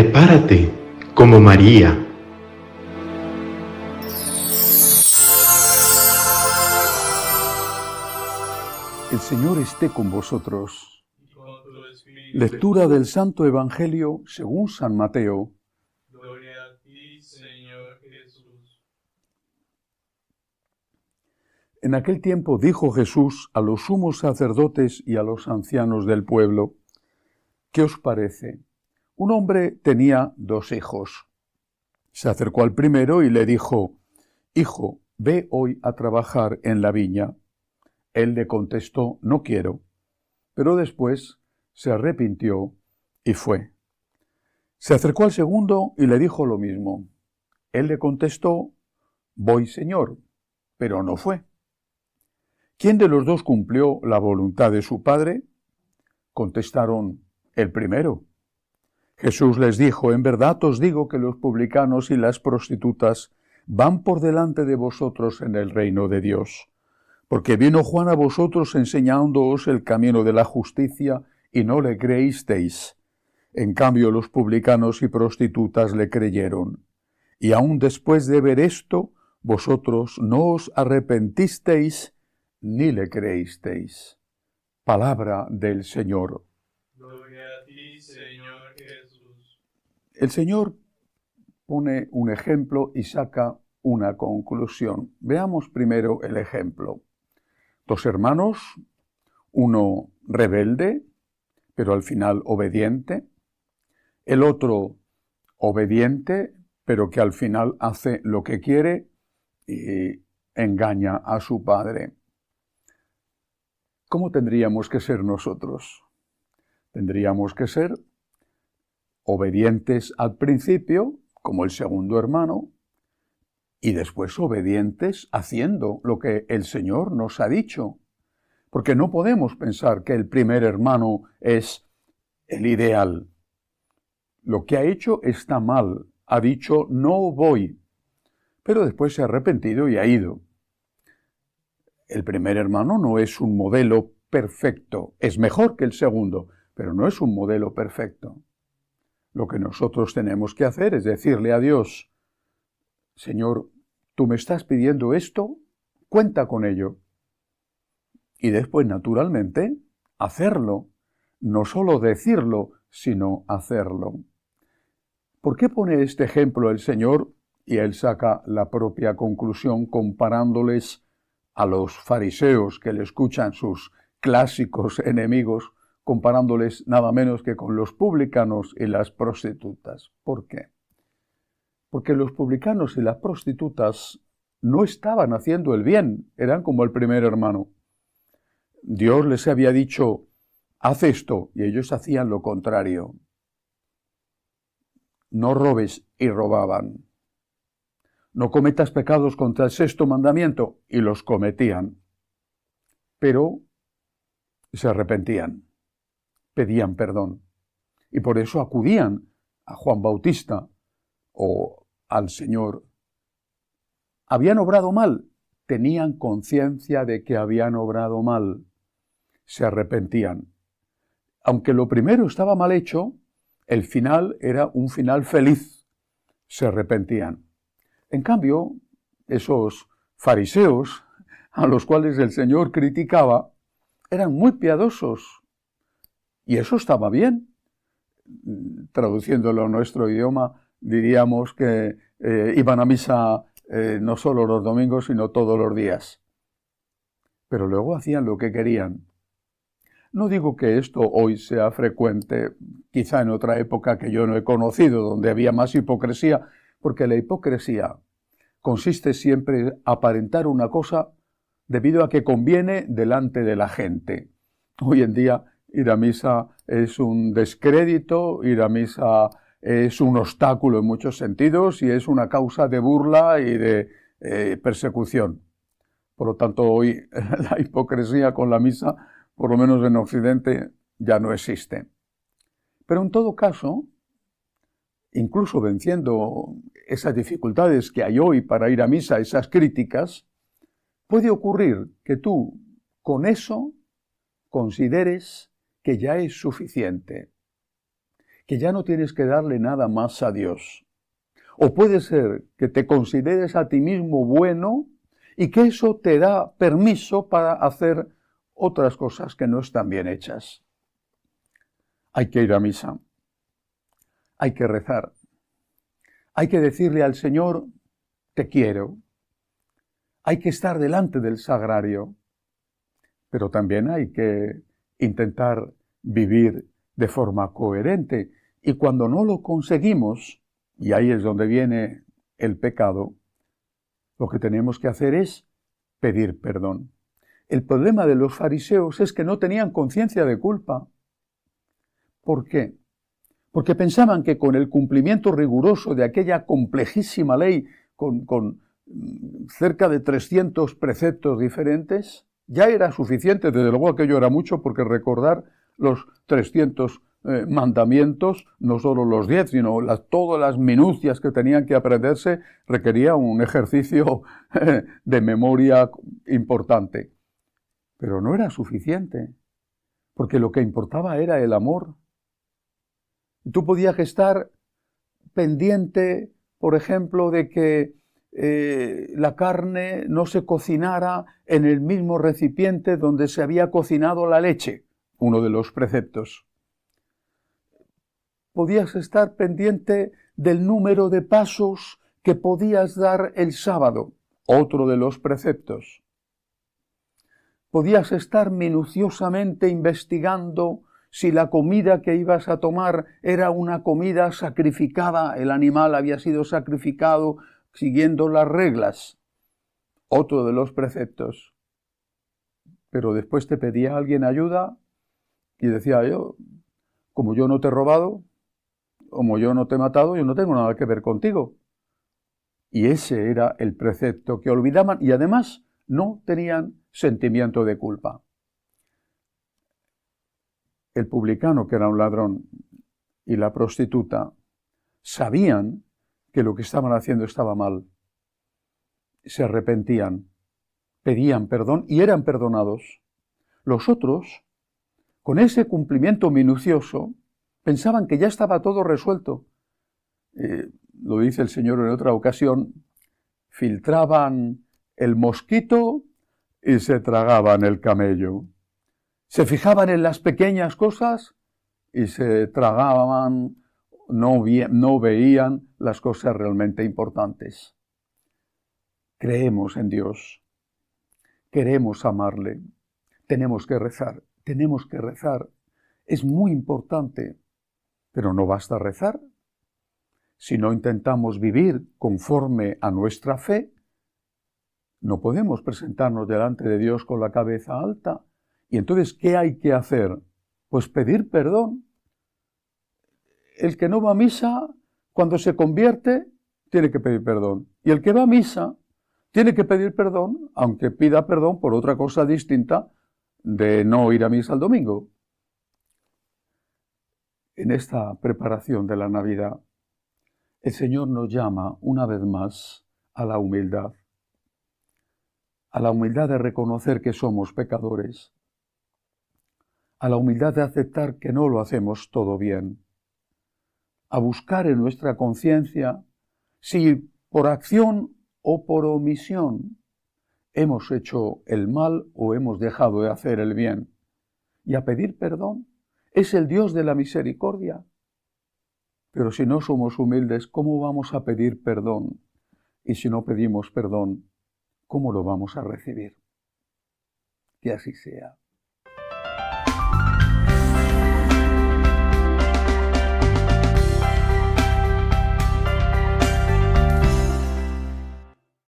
Prepárate como María. El Señor esté con vosotros. Lectura del Santo Evangelio según San Mateo. Gloria a ti, Señor Jesús. En aquel tiempo dijo Jesús a los sumos sacerdotes y a los ancianos del pueblo: ¿Qué os parece? Un hombre tenía 2 hijos. Se acercó al primero y le dijo: Hijo, ve hoy a trabajar en la viña. Él le contestó: No quiero. Pero después se arrepintió y fue. Se acercó al segundo y le dijo lo mismo. Él le contestó: Voy, Señor, pero no fue. ¿Quién de los 2 cumplió la voluntad de su padre? Contestaron: el primero. Jesús les dijo: En verdad os digo que los publicanos y las prostitutas van por delante de vosotros en el reino de Dios. Porque vino Juan a vosotros enseñándoos el camino de la justicia y no le creísteis. En cambio los publicanos y prostitutas le creyeron. Y aun después de ver esto, vosotros no os arrepentisteis ni le creísteis. Palabra del Señor. Gloria a ti, Señor Jesús. El Señor pone un ejemplo y saca una conclusión. Veamos primero el ejemplo. 2 hermanos, uno rebelde, pero al final obediente. El otro obediente, pero que al final hace lo que quiere y engaña a su padre. ¿Cómo tendríamos que ser nosotros? Tendríamos que ser obedientes al principio, como el segundo hermano, y después obedientes haciendo lo que el Señor nos ha dicho. Porque no podemos pensar que el primer hermano es el ideal. Lo que ha hecho está mal. Ha dicho: no voy. Pero después se ha arrepentido y ha ido. El primer hermano no es un modelo perfecto. Es mejor que el segundo, pero no es un modelo perfecto. Lo que nosotros tenemos que hacer es decirle a Dios: Señor, tú me estás pidiendo esto, cuenta con ello. Y después, naturalmente, hacerlo. No solo decirlo, sino hacerlo. ¿Por qué pone este ejemplo el Señor? Y él saca la propia conclusión comparándoles a los fariseos que le escuchan sus clásicos enemigos, comparándoles nada menos que con los publicanos y las prostitutas. ¿Por qué? Porque los publicanos y las prostitutas no estaban haciendo el bien, eran como el primer hermano. Dios les había dicho: haz esto, y ellos hacían lo contrario. No robes, y robaban. No cometas pecados contra el 6º mandamiento, y los cometían. Pero se arrepentían, pedían perdón, y por eso acudían a Juan Bautista o al Señor. ¿Habían obrado mal? Tenían conciencia de que habían obrado mal. Se arrepentían. Aunque lo primero estaba mal hecho, el final era un final feliz. Se arrepentían. En cambio, esos fariseos, a los cuales el Señor criticaba, eran muy piadosos. Y eso estaba bien. Traduciéndolo a nuestro idioma, diríamos que iban a misa no solo los domingos, sino todos los días. Pero luego hacían lo que querían. No digo que esto hoy sea frecuente, quizá en otra época que yo no he conocido, donde había más hipocresía, porque la hipocresía consiste siempre en aparentar una cosa debido a que conviene delante de la gente. Hoy en día ir a misa es un descrédito, ir a misa es un obstáculo en muchos sentidos y es una causa de burla y de persecución. Por lo tanto, hoy la hipocresía con la misa, por lo menos en Occidente, ya no existe. Pero en todo caso, incluso venciendo esas dificultades que hay hoy para ir a misa, esas críticas, puede ocurrir que tú con eso consideres que ya es suficiente, que ya no tienes que darle nada más a Dios. O puede ser que te consideres a ti mismo bueno y que eso te da permiso para hacer otras cosas que no están bien hechas. Hay que ir a misa. Hay que rezar. Hay que decirle al Señor, te quiero. Hay que estar delante del sagrario. Pero también hay que intentar vivir de forma coherente. Y cuando no lo conseguimos, y ahí es donde viene el pecado, lo que tenemos que hacer es pedir perdón. El problema de los fariseos es que no tenían conciencia de culpa. ¿Por qué? Porque pensaban que con el cumplimiento riguroso de aquella complejísima ley, con cerca de 300 preceptos diferentes, ya era suficiente. Desde luego aquello era mucho, porque recordar los 300 mandamientos, no solo los 10, sino todas las minucias que tenían que aprenderse, requería un ejercicio de memoria importante. Pero no era suficiente, porque lo que importaba era el amor. Tú podías estar pendiente, por ejemplo, de que la carne no se cocinara en el mismo recipiente donde se había cocinado la leche, uno de los preceptos. Podías estar pendiente del número de pasos que podías dar el sábado, otro de los preceptos. Podías estar minuciosamente investigando si la comida que ibas a tomar era una comida sacrificada, el animal había sido sacrificado siguiendo las reglas, otro de los preceptos. Pero después te pedía alguien ayuda y decía yo, como yo no te he robado, como yo no te he matado, yo no tengo nada que ver contigo. Y ese era el precepto que olvidaban y además no tenían sentimiento de culpa. El publicano, que era un ladrón, y la prostituta sabían que lo que estaban haciendo estaba mal. Se arrepentían, pedían perdón y eran perdonados. Los otros, con ese cumplimiento minucioso, pensaban que ya estaba todo resuelto. Lo dice el Señor en otra ocasión, filtraban el mosquito y se tragaban el camello. Se fijaban en las pequeñas cosas y se tragaban, no veían las cosas realmente importantes. Creemos en Dios, queremos amarle, tenemos que rezar. Es muy importante, pero no basta rezar. Si no intentamos vivir conforme a nuestra fe, no podemos presentarnos delante de Dios con la cabeza alta. Y entonces, ¿qué hay que hacer? Pues pedir perdón. El que no va a misa, cuando se convierte, tiene que pedir perdón. Y el que va a misa, tiene que pedir perdón, aunque pida perdón por otra cosa distinta de no ir a misa el domingo. En esta preparación de la Navidad, el Señor nos llama una vez más a la humildad de reconocer que somos pecadores, a la humildad de aceptar que no lo hacemos todo bien, a buscar en nuestra conciencia si por acción o por omisión hemos hecho el mal o hemos dejado de hacer el bien, y a pedir perdón. Es el Dios de la misericordia. Pero si no somos humildes, ¿cómo vamos a pedir perdón? Y si no pedimos perdón, ¿cómo lo vamos a recibir? Que así sea.